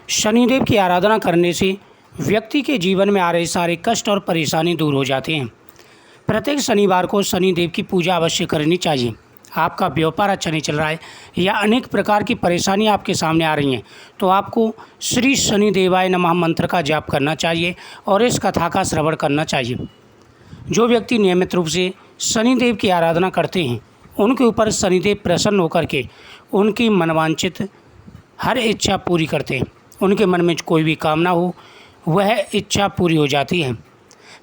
शनिदेव की आराधना करने से व्यक्ति के जीवन में आ रहे सारे कष्ट और परेशानी दूर हो जाते हैं। प्रत्येक शनिवार को शनिदेव की पूजा अवश्य करनी चाहिए। आपका व्यापार अच्छा नहीं चल रहा है या अनेक प्रकार की परेशानी आपके सामने आ रही हैं तो आपको श्री शनिदेवाय नमः मंत्र का जाप करना चाहिए और इस कथा का श्रवण करना चाहिए। जो व्यक्ति नियमित रूप से शनिदेव की आराधना करते हैं उनके ऊपर शनिदेव प्रसन्न होकर के उनकी मनवांछित हर इच्छा पूरी करते हैं। उनके मन में कोई भी कामना हो वह इच्छा पूरी हो जाती है।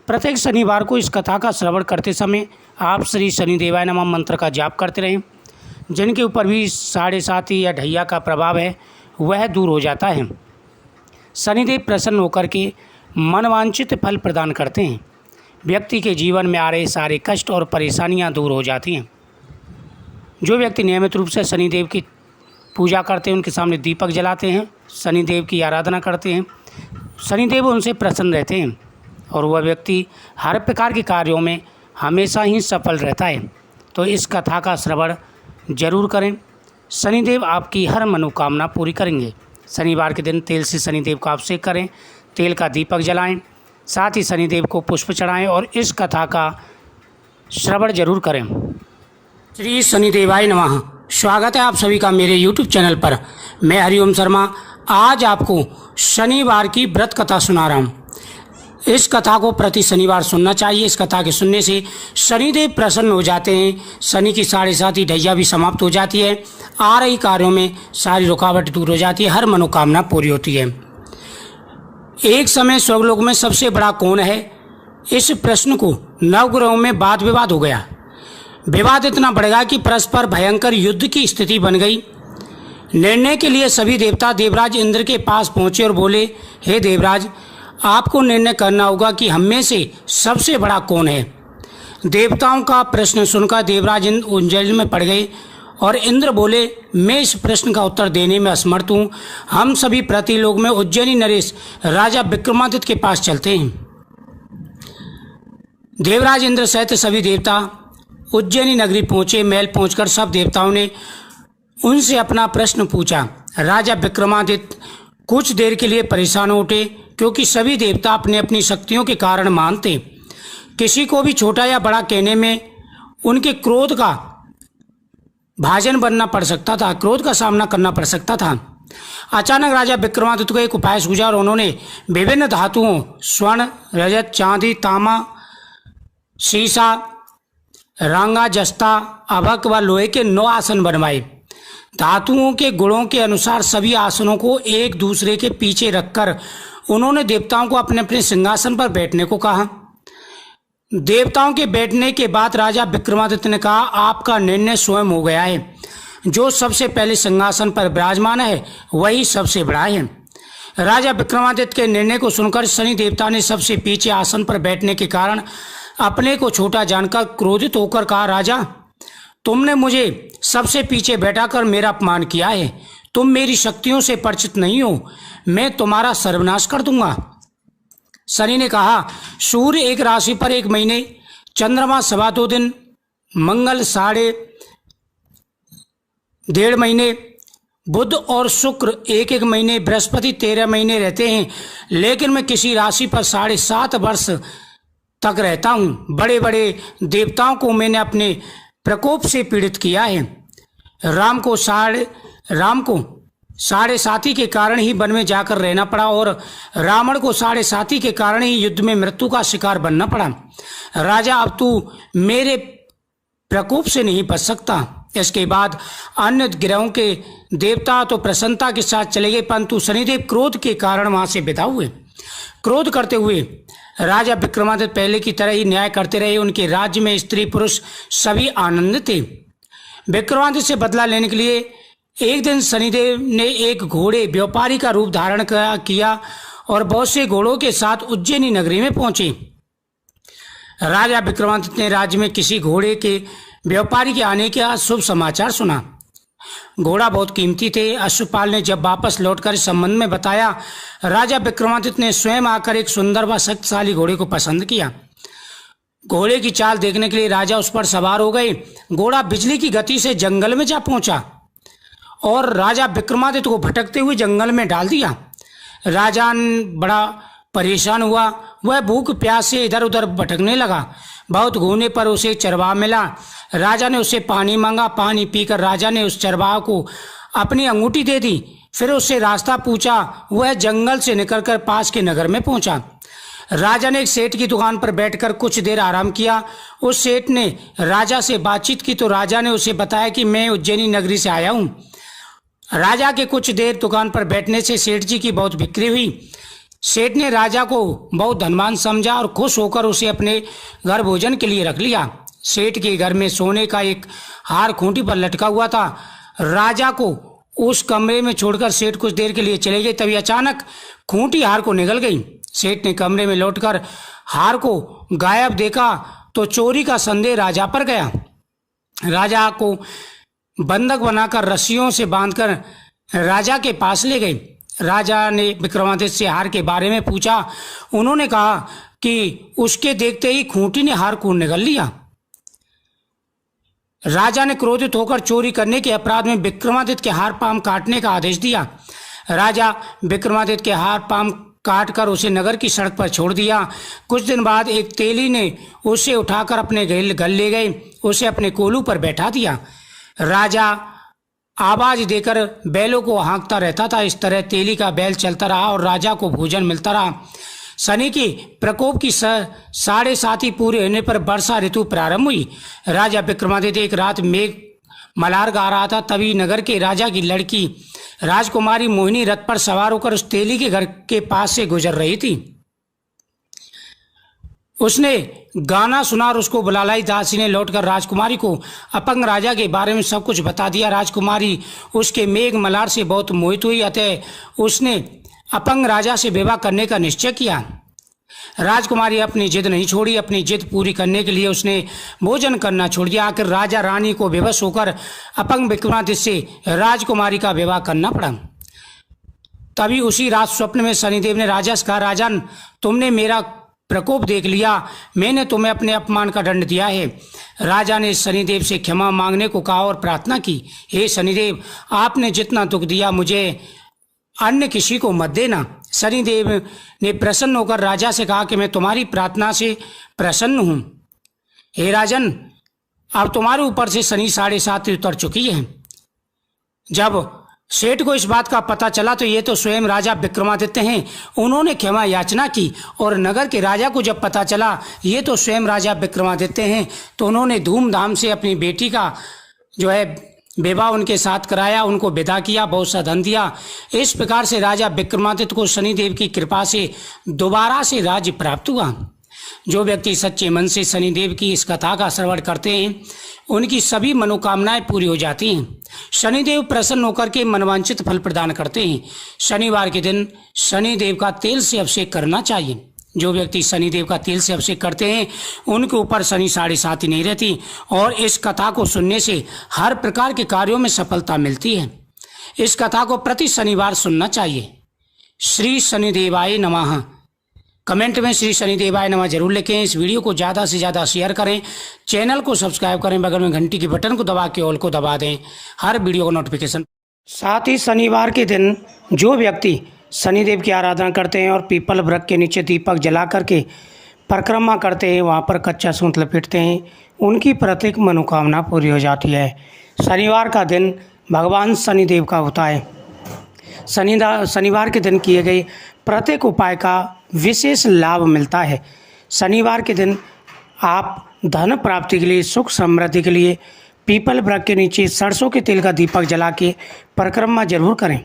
प्रत्येक शनिवार को इस कथा का श्रवण करते समय आप श्री शनिदेवाय नमः मंत्र का जाप करते रहें। जिनके ऊपर भी साढ़े साती या ढैया का प्रभाव है वह दूर हो जाता है। शनिदेव प्रसन्न होकर के मनवांछित फल प्रदान करते हैं। व्यक्ति के जीवन में आ रहे सारे कष्ट और परेशानियां दूर हो जाती हैं। जो व्यक्ति नियमित रूप से शनिदेव की पूजा करते हैं उनके सामने दीपक जलाते हैं, शनिदेव की आराधना करते हैं, शनिदेव उनसे प्रसन्न रहते हैं और वह व्यक्ति हर प्रकार के कार्यों में हमेशा ही सफल रहता है। तो इस कथा का श्रवण जरूर करें। शनिदेव आपकी हर मनोकामना पूरी करेंगे। शनिवार के दिन तेल से शनिदेव का अभिषेक करें, तेल का दीपक जलाएं, साथ ही शनिदेव को पुष्प चढ़ाएं और इस कथा का श्रवण जरूर करें। श्री शनिदेवाय नमः। स्वागत है आप सभी का मेरे YouTube चैनल पर। मैं हरिओम शर्मा आज आपको शनिवार की व्रत कथा सुना रहा हूँ। इस कथा को प्रति शनिवार सुनना चाहिए। इस कथा के सुनने से शनिदेव प्रसन्न हो जाते हैं। शनि की साढ़े साती ढैया भी समाप्त हो जाती है। आ रही कार्यों में सारी रुकावट दूर हो जाती है। हर मनोकामना पूरी होती है। एक समय स्वर्गलोक में सबसे बड़ा कौन है? इस प्रश्न को नवग्रहों में वाद विवाद हो गया। विवाद इतना बढ़ गया कि परस्पर भयंकर युद्ध की स्थिति बन गई। निर्णय के लिए सभी देवता देवराज इंद्र के पास पहुंचे और बोले, हे देवराज, आपको निर्णय करना होगा कि हम में से सबसे बड़ा कौन है। देवताओं का प्रश्न सुनकर देवराज इंद्र उलझन में पड़ गए और इंद्र बोले, मैं इस प्रश्न का उत्तर देने में असमर्थ हूँ। हम सभी प्रतिलोक में उज्जैनी नरेश राजा विक्रमादित्य के पास चलते हैं। देवराज इंद्र सहित सभी देवता उज्जैनी नगरी पहुंचे। महल पहुंचकर सब देवताओं ने उनसे अपना प्रश्न पूछा। राजा विक्रमादित्य कुछ देर के लिए परेशान हो उठे क्योंकि सभी देवता अपने अपनी शक्तियों के कारण मानते। किसी को भी छोटा या बड़ा कहने में उनके क्रोध का भाजन बनना पड़ सकता था, क्रोध का सामना करना पड़ सकता था। अचानक राजा विक्रमादित्य को एक उपाय सूझा और उन्होंने विभिन्न धातुओं स्वर्ण, रजत, चांदी, तांबा, शीशा, रांगा, जस्ता, अभक व लोहे के 9 आसन बनवाए। धातुओं के गुणों के अनुसार सभी आसनों को एक दूसरे के पीछे रखकर उन्होंने देवताओं को अपने अपने सिंहासन पर बैठने को कहा। देवताओं के बैठने के बाद राजा विक्रमादित्य ने कहा, आपका निर्णय स्वयं हो गया है। जो सबसे पहले सिंहासन पर विराजमान है वही सबसे बड़ा है। राजा विक्रमादित्य के निर्णय को सुनकर शनि देवता ने सबसे पीछे आसन पर बैठने के कारण अपने को छोटा जानकर क्रोधित होकर कहा, राजा, तुमने मुझे सबसे पीछे बैठाकर मेरा अपमान किया है। तुम मेरी शक्तियों से परिचित नहीं हो। मैं तुम्हारा सर्वनाश कर दूंगा। शनि ने कहा, सूर्य एक राशि पर 1 महीने, चंद्रमा 2.25 दिन, मंगल 1.5 महीने, बुध और शुक्र 1-1 महीने, बृहस्पति 13 महीने रहते हैं। लेकिन मैं किसी राशि पर 7.5 वर्ष तक रहता हूँ। बड़े बड़े देवताओं को मैंने अपने प्रकोप से पीड़ित किया है। राम को साढ़े साती के कारण ही वन में जाकर रहना पड़ा और रावण को 7.5 के कारण ही युद्ध में मृत्यु का शिकार बनना पड़ा। राजा, अब तू मेरे प्रकोप से नहीं बच सकता। इसके बाद अन्य ग्रहों के देवता तो प्रसन्नता के साथ चले गए, परंतु शनिदेव क्रोध के कारण वहां से विदा हुए। क्रोध करते हुए राजा विक्रमादित्य पहले की तरह ही न्याय करते रहे। उनके राज्य में स्त्री पुरुष सभी आनंदित थे। विक्रमादित्य से बदला लेने के लिए एक दिन शनिदेव ने एक घोड़े व्यापारी का रूप धारण किया और बहुत से घोड़ों के साथ उज्जैनी नगरी में पहुंचे। राजा विक्रमादित्य ने राज्य में किसी घोड़े के व्यापारी के आने का शुभ समाचार सुना। घोड़ा बहुत कीमती थे। अश्वपाल ने जब वापस लौटकर इस संबंध में बताया, राजा विक्रमादित्य ने स्वयं आकर एक सुंदर व शक्तिशाली घोड़े को पसंद किया। घोड़े की चाल देखने के लिए राजा उस पर सवार हो गए। घोड़ा बिजली की गति से जंगल में जा पहुंचा और राजा विक्रमादित्य को भटकते हुए जंगल में डाल दिया। राजा बड़ा परेशान हुआ। वह भूख प्यास से इधर उधर भटकने लगा। बहुत घूमने पर उसे चरवाहा मिला। राजा ने उससे पानी मांगा। पानी पीकर राजा ने उस चरवाहा को अपनी अंगूठी दे दी। फिर उससे रास्ता पूछा। वह जंगल से निकलकर पास के नगर में पहुंचा। राजा ने एक सेठ की दुकान पर बैठकर कुछ देर आराम किया। उस सेठ ने राजा से बातचीत की तो राजा ने उसे बताया कि मैं उज्जैनी नगरी से आया हूँ। राजा के कुछ देर दुकान पर बैठने से सेठ जी की बहुत बिक्री हुई। सेठ ने राजा को बहुत धनवान समझा और खुश होकर उसे अपने घर भोजन के लिए रख लिया। सेठ के घर में सोने का एक हार खूंटी पर लटका हुआ था। राजा को उस कमरे में छोड़कर सेठ कुछ देर के लिए चले गए। तभी अचानक खूंटी हार को निगल गई। सेठ ने कमरे में लौटकर हार को गायब देखा तो चोरी का संदेह राजा पर गया। राजा को बंधक बनाकर रस्सियों से बांधकर राजा के पास ले गए। राजा ने विक्रमादित्य से हार के बारे में पूछा। उन्होंने कहा कि उसके देखते ही खूंटी ने हार को निगल लिया। राजा ने क्रोधित होकर चोरी करने के अपराध में विक्रमादित्य के हार पाम काटने का आदेश दिया। राजा विक्रमादित्य के हार पाम काट कर उसे नगर की सड़क पर छोड़ दिया। कुछ दिन बाद एक तेली ने उसे उठाकर अपने घर ले गए। उसे अपने कोलू पर बैठा दिया। राजा आवाज देकर बैलों को हाँकता रहता था। इस तरह तेली का बैल चलता रहा और राजा को भोजन मिलता रहा। शनि के प्रकोप की 7.5 पूरे होने पर वर्षा ऋतु प्रारंभ हुई। राजा विक्रमादित्य एक रात मेघ मल्हार गा रहा था। तभी नगर के राजा की लड़की राजकुमारी मोहिनी रथ पर सवार होकर उस तेली के घर के पास से गुजर रही थी। उसने गाना सुना और उसको बुला लाई। दासी ने लौटकर राजकुमारी को अपंग राजा के बारे में सब कुछ बता दिया। राजकुमारी उसके मेघ मल्हार से बहुत मोहित हुई। अतः उसने अपंग राजा से विवाह करने का निश्चय किया। राजकुमारी अपनी जिद नहीं छोड़ी। अपनी जिद पूरी करने के लिए उसने भोजन करना छोड़ दिया। आखिर राजा रानी को विवश होकर अपंग विक्रमादित्य से राजकुमारी का विवाह करना पड़ा। तभी उसी रात स्वप्न में शनिदेव ने राजा से कहा, राजन, तुमने मेरा प्रकोप देख लिया। मैंने तुम्हें अपने अपमान का दंड दिया है। राजा ने शनिदेव से क्षमा मांगने को कहा और प्रार्थना की, हे शनिदेव, आपने जितना दुख दिया मुझे अन्य किसी को मत देना। शनिदेव ने प्रसन्न होकर राजा से कहा कि मैं तुम्हारी प्रार्थना से प्रसन्न हूँ। हे राजन, अब तुम्हारे ऊपर से शनि 7.5 उतर चुकी है। जब सेठ को इस बात का पता चला तो ये तो स्वयं राजा विक्रमादित्य हैं। उन्होंने क्षमा याचना की और नगर के राजा को जब पता चला ये तो स्वयं राजा विक्रमादित्य हैं तो उन्होंने धूमधाम से अपनी बेटी का जो है विवाह उनके साथ कराया, उनको विदा किया, बहुत सा धन दिया। इस प्रकार से राजा विक्रमादित्य को शनिदेव की कृपा से दोबारा से राज्य प्राप्त हुआ। जो व्यक्ति सच्चे मन से शनिदेव की इस कथा का श्रवण करते हैं उनकी सभी मनोकामनाएं पूरी हो जाती हैं। शनिदेव प्रसन्न होकर के मनवांछित फल प्रदान करते हैं। शनिवार के दिन शनिदेव का तेल से अभिषेक करना चाहिए। जो व्यक्ति शनिदेव का तेल से अभिषेक करते हैं उनके ऊपर शनि 7.5 नहीं रहती और इस कथा को सुनने से हर प्रकार के कार्यों में सफलता मिलती है। इस कथा को प्रति शनिवार सुनना चाहिए। श्री शनिदेवाय नमः। कमेंट में श्री शनिदेवाय नमः जरूर लिखें। इस वीडियो को ज़्यादा से ज़्यादा शेयर करें। चैनल को सब्सक्राइब करें। बगल में घंटी के बटन को दबा के ऑल को दबा दें हर वीडियो को नोटिफिकेशन। साथ ही शनिवार के दिन जो व्यक्ति शनिदेव की आराधना करते हैं और पीपल वृक्ष के नीचे दीपक जला करके परिक्रमा करते हैं, वहाँ पर कच्चा सूत लपेटते हैं, उनकी प्रत्येक मनोकामना पूरी हो जाती है। शनिवार का दिन भगवान शनिदेव का होता है। शनिवार के दिन किए गए प्रत्येक उपाय का विशेष लाभ मिलता है। शनिवार के दिन आप धन प्राप्ति के लिए, सुख समृद्धि के लिए पीपल वृक्ष के नीचे सरसों के तेल का दीपक जला के परिक्रमा जरूर करें।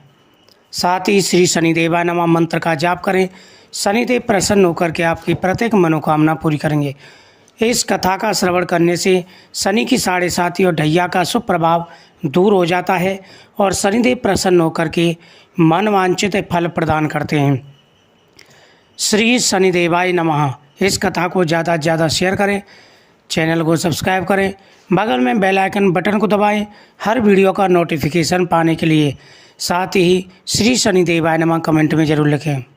साथ ही श्री शनिदेवाय नमः मंत्र का जाप करें। शनिदेव प्रसन्न होकर के आपकी प्रत्येक मनोकामना पूरी करेंगे। इस कथा का श्रवण करने से शनि की 7.5 और ढैया का शुभ प्रभाव दूर हो जाता है और शनिदेव प्रसन्न होकर के मनवांछित फल प्रदान करते हैं। श्री शनिदेवाय नमः। इस कथा को ज़्यादा से ज़्यादा शेयर करें। चैनल को सब्सक्राइब करें। बगल में बेल आइकन बटन को दबाएं हर वीडियो का नोटिफिकेशन पाने के लिए। साथ ही श्री शनिदेवाय नमः कमेंट में ज़रूर लिखें।